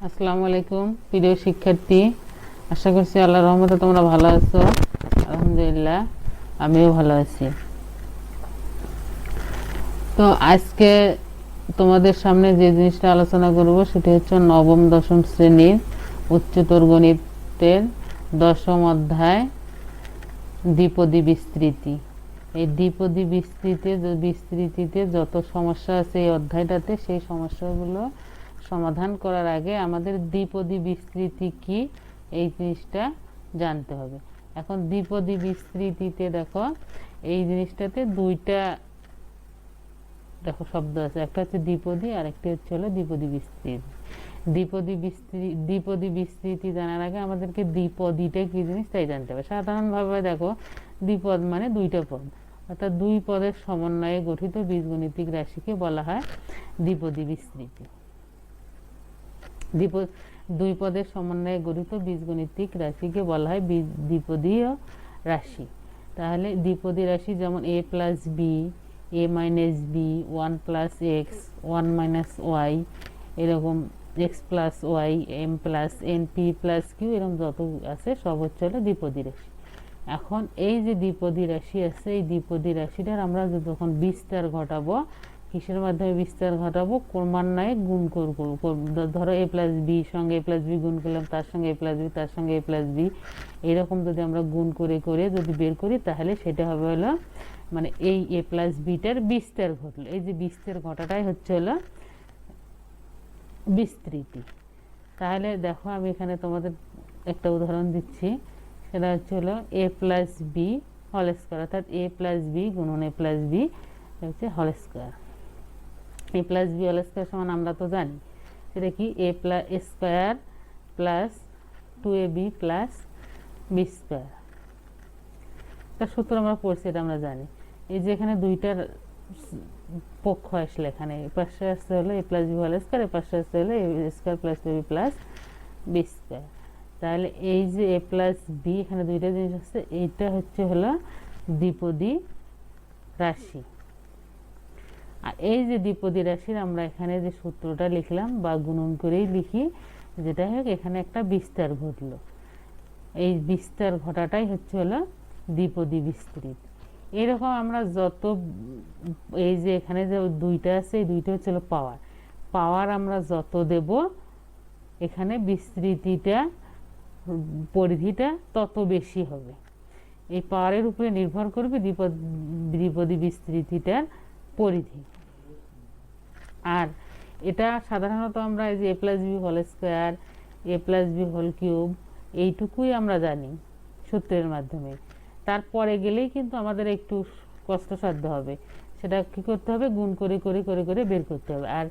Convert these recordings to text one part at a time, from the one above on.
আসসালামু আলাইকুম প্রিয় শিক্ষার্থী, আশা করছি আল্লাহর রহমতে তোমরা ভালো আছো। আলহামদুলিল্লাহ, আমিও ভালো আছি। তো আজকে তোমাদের সামনে যে জিনিসটা আলোচনা করব সেটি হচ্ছে নবম দশম শ্রেণীর উচ্চতর গণিতের দশম অধ্যায় দ্বিপদী বিস্তৃতি। এই দ্বিপদী বিস্তৃতিতে যত সমস্যা আছে এই অধ্যায়টাতে, সেই সমস্যাগুলো সমাধান করার আগে আমাদের দ্বিপদী বিস্তৃতি কি এই জিনিসটা জানতে হবে। এখন দ্বিপদী বিস্তৃতিতে দেখো, এই জিনিসটাতে দুইটা শব্দ আছে, একটা হচ্ছে দ্বিপদী আর একটা হচ্ছে হলো দ্বিপদী বিস্তৃতি। দ্বিপদী বিস্তৃতি জানার আগে আমাদেরকে দ্বিপদীটা কি জিনিস তাই জানতে হবে। সাধারণভাবে দেখো, দ্বিপদ মানে দুইটা পদ, অর্থাৎ দুই পদের সমন্বয়ে গঠিত বীজগণিতিক রাশিকে বলা হয় দ্বিপদী বিস্তৃতি। দুই পদের সমন্বয়ে গঠিত বীজগণিতিক রাশিকে বলা হয় দ্বিপদীয় রাশি। তাহলে দ্বিপদী রাশি যেমন a plus B, a minus B, 1 plus X, 1 minus Y, এরকম X plus Y, M plus N, P plus Q, এরকম যত আছে সব হচ্ছে হলো দ্বিপদী রাশি। এখন এই যে দ্বিপদী রাশি আছে, এই দ্বিপদী রাশিটার আমরা যখন বিস্তার ঘটাবো, কিসের মাধ্যমে বিস্তার ঘটাবো? ক্রমান্বয়ে গুণ করবো। ধরো এ প্লাস বি সঙ্গে এ প্লাস বি গুণ করলাম, তার সঙ্গে এ প্লাস বি, তার সঙ্গে এ প্লাস বি, এরকম যদি আমরা গুণ করে করে যদি বের করি, তাহলে সেটা হবে হলো মানে এই এ প্লাস বিটার বিস্তার ঘটলো। এই যে বিস্তার ঘটাটাই হচ্ছে হলো বিস্তৃতি। তাহলে দেখো, আমি এখানে তোমাদের একটা উদাহরণ দিচ্ছি, সেটা হচ্ছে হলো A plus B whole square, অর্থাৎ এ প্লাস বি গুণন এ প্লাস বি হচ্ছে whole square. A plus B whole square সমান আমরা তো জানি সেটা কি, A plus square plus 2ab plus B square. একটা সূত্র আমরা পড়ছি, এটা আমরা জানি। এই যে এখানে দুইটার পক্ষ আসলে এখানে এ পাশে আসতে হলো A plus B whole square, এ পাশে আসতে হলো A square plus 2ab plus B square. তাহলে এই যে এ প্লাস বি, এখানে দুইটা জিনিস আসছে, এইটা হচ্ছে হলো দ্বিপদী রাশি। আর এই যে দ্বিপদী রাশির আমরা এখানে যে সূত্রটা লিখলাম বা গুণন করেই লিখি, যেটা হোক এখানে একটা বিস্তার ঘটলো, এই বিস্তার ঘটাটাই হচ্ছে হলো দ্বিপদী বিস্তৃতি। এরকম আমরা যত, এই যে এখানে যে দুইটা আছে, এই দুইটা হচ্ছে হলো পাওয়ার, পাওয়ার আমরা যত দেব এখানে বিস্তৃতিটা পরিধিটা তত বেশি হবে। এই পাওয়ারের উপরে নির্ভর করবে দ্বিপদী বিস্তৃতিটার পরিধি। আর এটা সাধারণত আমরা এই যে এ plus B whole square, A plus B whole cube, এইটুকুই আমরা জানি সূত্রের মাধ্যমে। তারপরে গেলেই কিন্তু আমাদের একটু কষ্টসাধ্য হবে, সেটা কী করতে হবে? গুণ করে করে করে করে বের করতে হবে। আর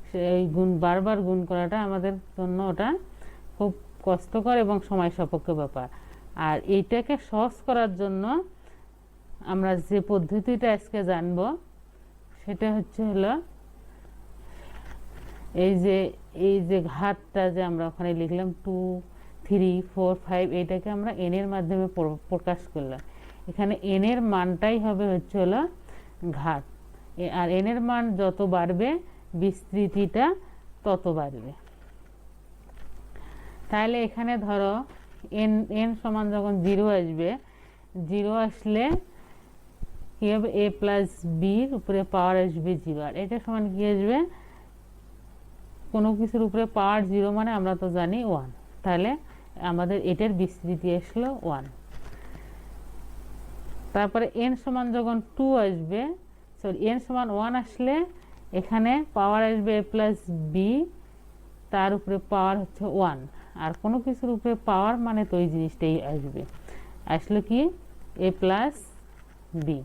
সেই গুণ বারবার গুণ করাটা আমাদের জন্য ওটা খুব কষ্টকর এবং সময় সাপেক্ষ ব্যাপার। আর এইটাকে সহজ করার জন্য আমরা যে পদ্ধতিটা আজকে জানবো সেটা হচ্ছে হলো এই যে ঘাতটা যে আমরা ওখানে লিখলাম 2, 3, 4, 5, এইটাকে আমরা এন এর মাধ্যমে প্রকাশ করলাম। এখানে এন এর মানটাই হবে হচ্ছে হলো ঘাত, আর এন এর মান যত বাড়বে বিস্তৃতিটা তত বাড়বে। তাহলে এখানে ধরো এন এন সমান যখন 0 আসবে, 0 আসলে কি হবে? এ প্লাস বির উপরে পাওয়ার আসবে 0, আর এটা সমান কি আসবে? কোনো কিছুর উপরে পাওয়ার 0 মানে আমরা তো জানি 1, তাহলে আমাদের এটার বিস্তৃতি আসলো 1। তারপরে এন সমান যখন 2 আসবে, সরি এন সমান 1 আসলে এখানে পাওয়ার আসবে এ প্লাস বি, তার উপরে পাওয়ার হচ্ছে 1, আর কোনো কিছুর উপরে পাওয়ার মানে তো এই জিনিসটাই আসবে, আসলো কি? A plus B.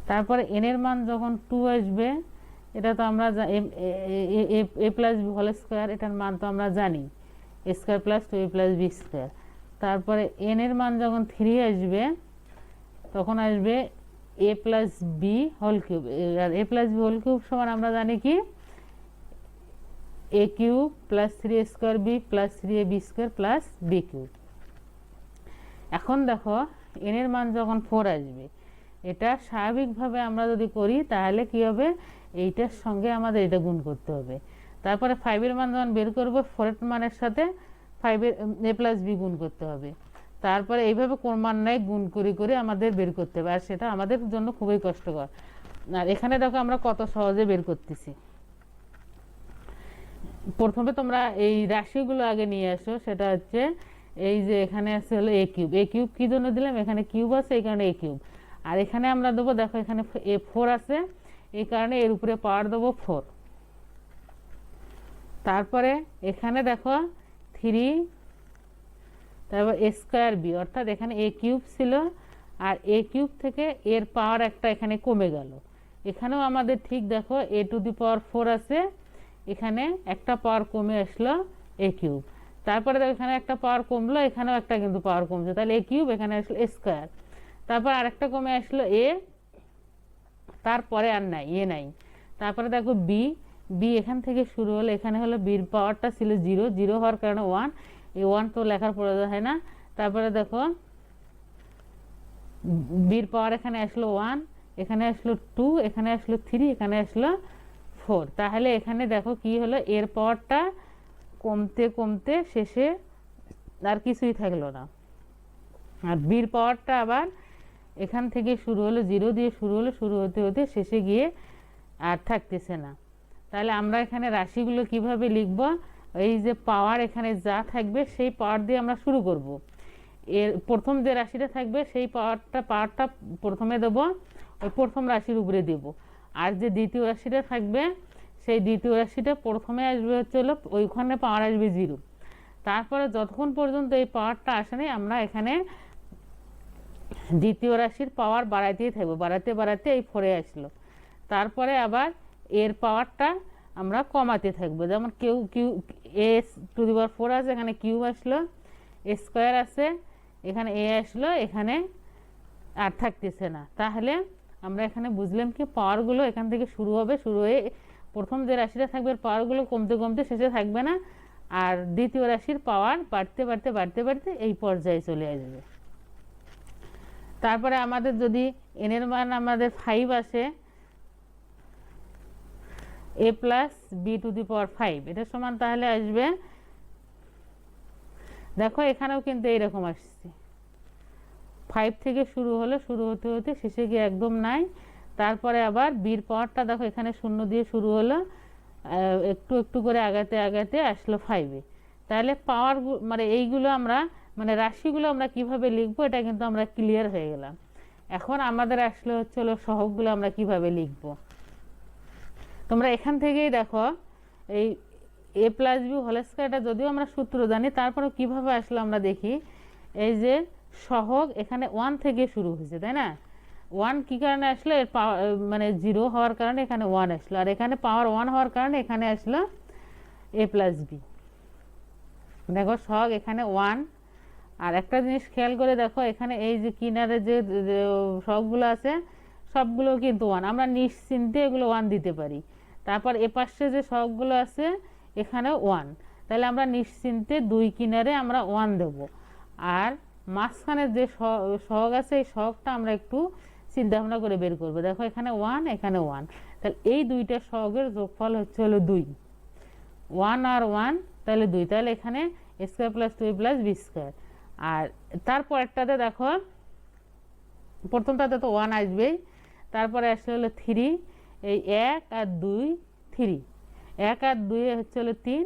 তারপরে এন এর মান যখন 2 আসবে, এটা তো আমরা A plus B whole square, এটার মান তো আমরা জানি A square plus 2a plus B square. তারপরে এন এর মান যখন 3 আসবে, তখন আসবে A plus B whole cube, আর A plus B whole cube সমান আমরা জানি কি? A cube plus 3a square B plus 3ab square plus B cube. এখন দেখো, এন এর মান যখন 4 আসবে, এটা স্বাভাবিকভাবে আমরা যদি করি তাহলে কি হবে? এইটার সঙ্গে আমাদের এটা গুণ করতে হবে, তারপরে 5 এর মান যখন বের করব 4 এর মানের সাথে 5 এর a প্লাস b গুণ করতে হবে। তারপরে এইভাবে ক্রমান্বয়ে গুণ করে করে আমাদের বের করতে হবে, আর সেটা আমাদের জন্য খুবই কষ্টকর। আর এখানে দেখো আমরা কত সহজে বের করতেছি। প্রথমে তোমরা এই রাশিগুলো আগে নিয়ে আসো, সেটা হচ্ছে এই যে এখানে আছে হলো a কিউব। a কিউব কি জন্য দিলাম, এখানে কিউব আছে এই কারণে a কিউব। আর এখানে আমরা দেবো, দেখো এখানে a4 আছে এই কারণে এর উপরে পাওয়ার দেবো 4। তারপরে এখানে দেখো 3, তারপর a স্কয়ার b, অর্থাৎ এখানে a কিউব ছিল আর a কিউব থেকে এর পাওয়ার একটা এখানে কমে গেল। এখানেও আমাদের ঠিক দেখো a টু দি পাওয়ার 4 আছে, এখানে একটা পাওয়ার কমে আসলো a কিউব। তারপরে দেখো এখানে একটা পাওয়ার কমলো, এখানেও একটা কিন্তু পাওয়ার কমছে, তাহলে a কিউব, এখানে আসলো a স্কয়ার। তারপর আরেকটা কমে আসলো a, তারপরে আর নাই এ নাই। তারপরে দেখো বি, বি এখান থেকে শুরু হলো, এখানে হলো বির পাওয়ারটা ছিল 0, 0 হওয়ার কারণে 1, এই 1 তো লেখার প্রয়োজন হয় না। তারপরে দেখো বির পাওয়ার এখানে আসলো 1, এখানে আসলো 2, এখানে আসলো 3, এখানে আসলো 4। তাহলে এখানে দেখো কি হলো, এর পাওয়ারটা কমতে কমতে শেষে আর কিছুই থাকলো না। আর বির পাওয়ারটা আবার এখান থেকে শুরু হলো, 0 দিয়ে শুরু হলো, শুরু হতে হতে শেষে গিয়ে আর থাকতেছে না। তাহলে আমরা এখানে রাশিগুলো কিভাবে লিখব, এই যে পাওয়ার এখানে যা থাকবে সেই পাওয়ার দিয়ে আমরা শুরু করব। এর প্রথম যে রাশিটা থাকবে সেই পাওয়ারটা প্রথমে দেবো, ওই প্রথম রাশির উপরে দেব। আর যে দ্বিতীয় রাশিটা থাকবে সেই দ্বিতীয় রাশিটা প্রথমে আসবে হচ্ছে হলো ওইখানে পাওয়ার আসবে 0। তারপরে যতক্ষণ পর্যন্ত এই পাওয়ারটা আসে নাই আমরা এখানে দ্বিতীয় রাশির পাওয়ার বাড়াইতেই থাকবো, বাড়াতে বাড়াতে এই 4 আসলো। তারপরে আবার এর পাওয়ারটা আমরা কমাতে থাকবো, যেমন কিউ এ টু দি পাওয়ার 4 আছে, এখানে কিউব আসলো, এ স্কোয়ার আছে, এখানে এ আসলো, এখানে আর থাকতেছে না। তাহলে আমরা এখানে বুঝলাম কি পাওয়ারগুলো এখান থেকে শুরু হবে, শুরু হয়ে প্রথম যে রাশিটা থাকবে পাওয়ারগুলো কমতে কমতে শেষে থাকবে না, আর দ্বিতীয় রাশির পাওয়ার বাড়তে বাড়তে বাড়তে বাড়তে এই পর্যায়ে চলে আসবে। তারপরে আমাদের যদি এন এর মান আমাদের 5 আসে, a plus B to the power 5, এটা সমান তাহলে আসবে, দেখো এখানেও কিন্তু এইরকম আসছে, 5 থেকে শুরু হলো, শুরু হতে হতে শেষে গিয়ে একদম নাই। তারপরে আবার বির পাওয়ারটা দেখো এখানে 0 দিয়ে শুরু হলো, একটু একটু করে আগাতে আগাতে আসলো 5-এ। তাহলে পাওয়ার মানে এইগুলো আমরা মানে রাশিগুলো আমরা কিভাবে লিখবো এটা কিন্তু আমরা ক্লিয়ার হয়ে গেলাম। এখন আমাদের আসলে হচ্ছে হলো সহগগুলো আমরা কিভাবে লিখবো। তোমরা এখান থেকেই দেখো এই a প্লাস বি হোল স্কয়ারটা যদিও আমরা সূত্র জানি, তারপরে কিভাবে আসলো আমরা দেখি। এই যে সহগ এখানে 1 থেকে শুরু হয়েছে, তাই না? 1 কি কারণে আসলো, এর পাওয়ার মানে 0 হওয়ার কারণে এখানে 1 আসলো, আর এখানে পাওয়ার 1 হওয়ার কারণে এখানে আসলো a প্লাস বি। দেখো সহগ এখানে 1। আর একটা জিনিস খেয়াল করে দেখো, এখানে এই যে কিনারে যে সহগগুলো আছে সবগুলো কিন্তু 1, আমরা নিশ্চিন্তে এগুলো 1 দিতে পারি। তারপর এ পাশে যে সহগগুলো আছে এখানেও 1, তাহলে আমরা নিশ্চিন্তে 2 কিনারে আমরা 1 দেব। আর মাঝখানে যে সহগ আছে এই সহগটা আমরা একটু চিন্তা ভাবনা করে বের করবো। দেখো এখানে 1, এখানে 1, তাহলে এই দুইটা সহগের যোগফল হচ্ছে হলো 2, 1 আর 1 তাহলে 2, তাহলে এখানে a square plus 2a plus B square. আর তারপরেরটাতে দেখো প্রথমটাতে তো 1 আসবেই, তারপরে আসলে হলো 3, এই 1 আর 2 3, 1 আর 2 হচ্ছে হলো 3,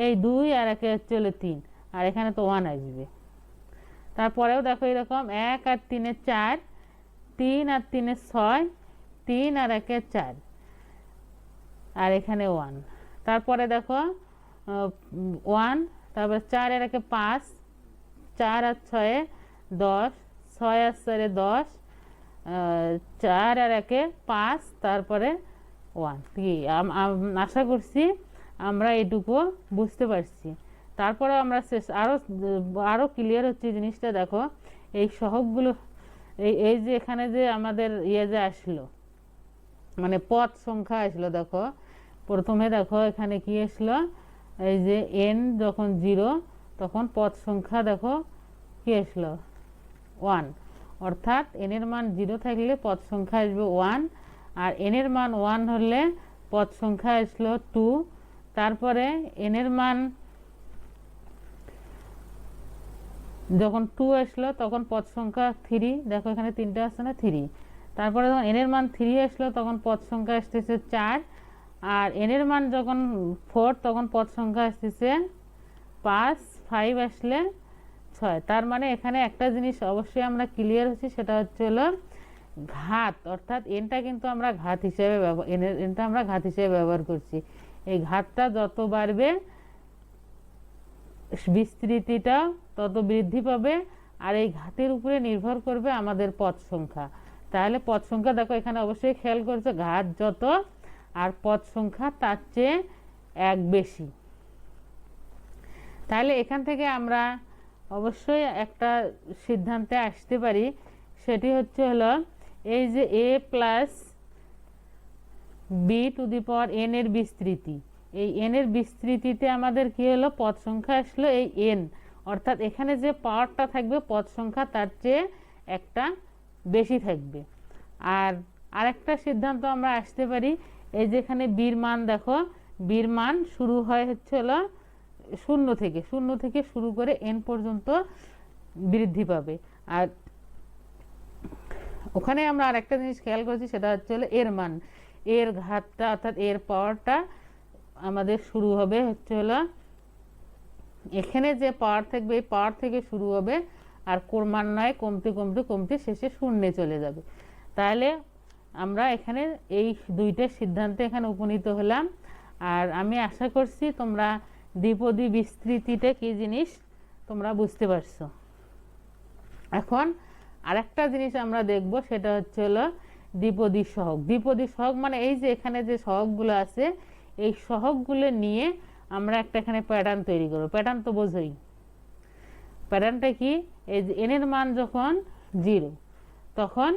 এই 2 আর 1 হচ্ছে হলো 3, আর এখানে তো 1 আসবে। তারপরেও দেখো এরকম 1 আর 3 4, 3 আর 3 6, 3 আর 1 4, আর এখানে 1। তারপরে দেখো 1, তারপরে 4 আর 1 5, 4 আর 6 10, 6 আর 4 10, 4 আর 1 5, তারপরে 1। কি আশা করছি আমরা এটুকু বুঝতে পারছি। তারপরে আমরা আরও ক্লিয়ার হচ্ছে জিনিসটা। দেখো এই সহগগুলো এই যে এখানে যে আমাদের যে আসলো মানে পদ সংখ্যা আসলো, দেখো প্রথমে দেখো এখানে কি আসলো, এই যে n যখন 0 তখন পদ সংখ্যা দেখো কি আসলো 1, অর্থাৎ n এর মান 0 থাকলে পদ সংখ্যা আসবে 1, আর n এর মান 1 হলে পদ সংখ্যা আসলো 2, তারপরে n এর মান যখন 2 আসলো তখন পদ সংখ্যা 3, দেখো এখানে 3টে আসছে না 3। তারপরে যখন n এর মান 3 আসলো তখন পদ সংখ্যা আসতেছে 4, আর n এর মান যখন 4 তখন পদ সংখ্যা আসতেছে 5, 5 আসলে 6। তার মানে এখানে একটা জিনিস অবশ্যই আমরা ক্লিয়ার হচ্ছি, সেটা হচ্ছে হলো ঘাত, অর্থাৎ এনটা কিন্তু আমরা ঘাত হিসেবে এনটা আমরা ঘাত হিসেবে ব্যবহার করছি। এই ঘাতটা যত বাড়বে বিস্তৃতিটা তত বৃদ্ধি পাবে, আর এই ঘাতের উপরে নির্ভর করবে আমাদের পদ সংখ্যা। তাহলে পদ সংখ্যা দেখো এখানে অবশ্যই খেয়াল করছে, ঘাত যত আর পদ সংখ্যা তার চেয়ে 1 বেশি। তাহলে এখান থেকে আমরা অবশ্যই একটা সিদ্ধান্তে আসতে পারি, সেটি হচ্ছে হলো এই যে a plus B to the power n এর বিস্তৃতি, এই n এর বিস্তৃতিতে আমাদের কি হলো পদ সংখ্যা আসলো এই n, অর্থাৎ এখানে যে পাওয়ারটা থাকবে পদ সংখ্যা তার চেয়ে একটা বেশি থাকবে। আর আরেকটা সিদ্ধান্ত আমরা আসতে পারি, এই যেখানে বির মান দেখো, বির মান শুরু হয় হচ্ছে হলো 0 থেকে শুরু করে n পর্যন্ত বৃদ্ধি পাবে। আর ওখানে আমরা আরেকটা জিনিস খেয়াল করেছি, সেটা হচ্ছে হলো এর মান, এর ঘাতটা অর্থাৎ এর পাওয়ারটা আমাদের শুরু হবে হচ্ছে হলো এখানে যে পাওয়ার থাকবে এই পাওয়ার থেকে শুরু হবে, আর ক্রমান্বয়ে কমতে কমতে কমতে শেষে 0 চলে যাবে। তাহলে আমরা এখানে এই দুইটা সিদ্ধান্তে এখানে উপনীত হলাম। আর আমি আশা করছি তোমরা দ্বিপদী বিস্তৃতিটা কি জিনিস তোমরা বুঝতে পারছো। এখন আরেকটা জিনিস আমরা দেখব, সেটা হচ্ছে হলো দ্বিপদী সহগ। দ্বিপদী সহগ মানে এই যে এখানে যে সহগগুলো আছে এই সহগগুলো নিয়ে আমরা একটা এখানে প্যাটার্ন তৈরি করব। প্যাটার্ন তো বোঝোই, প্যাটার্নটা কি, এই যে n এর মান যখন 0 তখন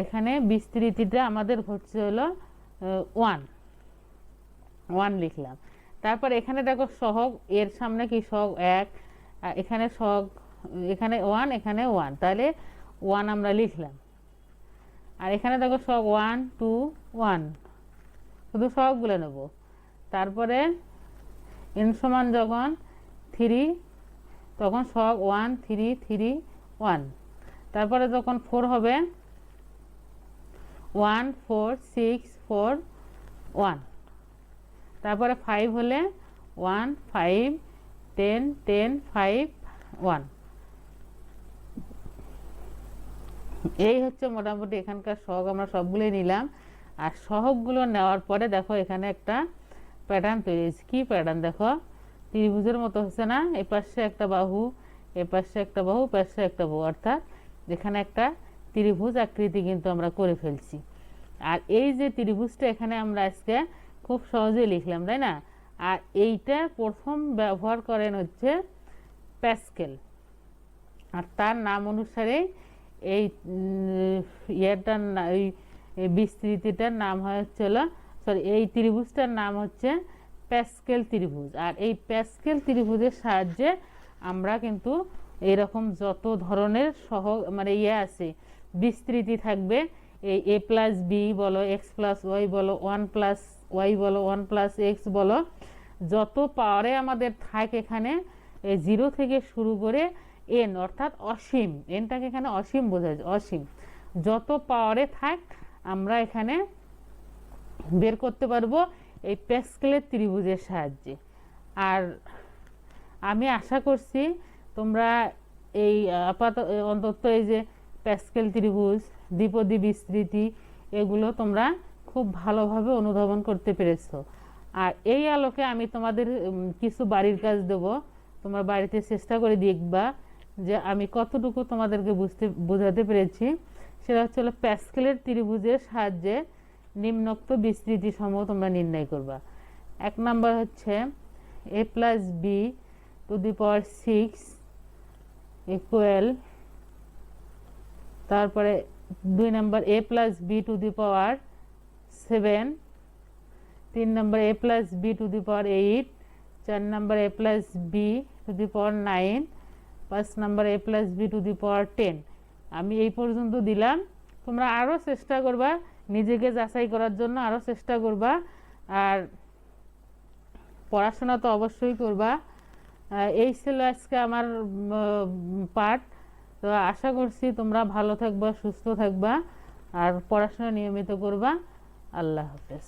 এখানে বিস্তৃতিটা আমাদের হচ্ছে হলো 1 লিখলাম। তারপর এখানে দেখো সহগ, এর সামনে কি সহগ 1, এখানে সহগ, এখানে 1 এখানে 1, তাহলে 1 আমরা লিখলাম। আর এখানে দেখো সহগ 1 2 1, শুধু সহগগুলো নেব। তারপরে n সমান যখন 3 তখন সহগ 1 3 3 1, তারপরে যখন 4 হবে 1 4 6 4 1, তারপরে 5 হলে 1 5 10 10 5 1। এই হচ্ছে মোটামুটি এখানকার সহগ, আমরা সবগুলোই নিলাম। আর সহগগুলো নেওয়ার পরে দেখো এখানে একটা প্যাটার্ন তৈরি হয়েছে। কি প্যাটার্ন দেখো, ত্রিভুজের মতো হচ্ছে না, এই পাশে একটা বাহু, এই পাশে একটা বাহু, পাশে একটা বাহু, অর্থাৎ এখানে একটা ত্রিভুজ আকৃতি কিন্তু আমরা করে ফেলছি। আর এই যে ত্রিভুজটা এখানে আমরা আজকে খুব সহজেই লিখলাম, তাই না। আর এইটা প্রথম ব্যবহার করেন হচ্ছে প্যাসকেল, আর তার নাম অনুসারে এই ইয়েটার এই বিস্তৃতিটার নাম হচ্ছিল, সরি এই ত্রিভুজটার নাম হচ্ছে প্যাসকেল ত্রিভুজ। আর এই প্যাসকেল ত্রিভুজের সাহায্যে আমরা কিন্তু এরকম যত ধরনের মানে আছে বিস্তৃতি থাকবে, এই a প্লাস বি বলো, এক্স প্লাস ওয়াই বলো, 1 প্লাস ওয়াই বলো, 1 প্লাস এক্স বলো, যত পাওয়ারে আমাদের থাকে এখানে 0 থেকে শুরু করে n, অর্থাৎ অসীম, এনটাকে এখানে অসীম বোঝা যায়, অসীম যত পাওয়ারে থাক আমরা এখানে বের করতে পারবো এই প্যাসকেলের ত্রিভুজের সাহায্যে। আর আমি আশা করছি তোমরা এই অন্তত এই যে প্যাসকেল ত্রিভুজ, দ্বিপদী বিস্তৃতি, এগুলো তোমরা খুব ভালোভাবে অনুধাবন করতে পেরেছো। আর এই আলোকে আমি তোমাদের কিছু বাড়ির কাজ দেব, তোমরা বাড়িতে চেষ্টা করে দেখবা যে আমি কতটুকু তোমাদেরকে বোঝাতে পেরেছি। সেটা হচ্ছে প্যাসকেলের ত্রিভুজের সাহায্যে নিম্নোক্ত বিস্তৃতি সমূহ তোমরা নির্ণয় করবা। 1 নম্বর হচ্ছে a plus B to the power 6 equal, তারপরে 2 নম্বর a plus B to the power 7, 3 নম্বর a plus B to the power 8, 4 নম্বর a plus B to the power 9, 5 নম্বর a plus B to the power 10। আমি এই পর্যন্ত দিলাম, তোমরা আরও চেষ্টা করবা নিজেকে যাচাই করার জন্য, আরও চেষ্টা করবা। আর পড়াশোনা তো অবশ্যই করবা। এই ছিল আজকে আমার পাঠ। তো আশা করছি তোমরা ভালো থাকবা, সুস্থ থাকবা, আর পড়াশোনা নিয়মিত করবা। আল্লাহ হাফেজ।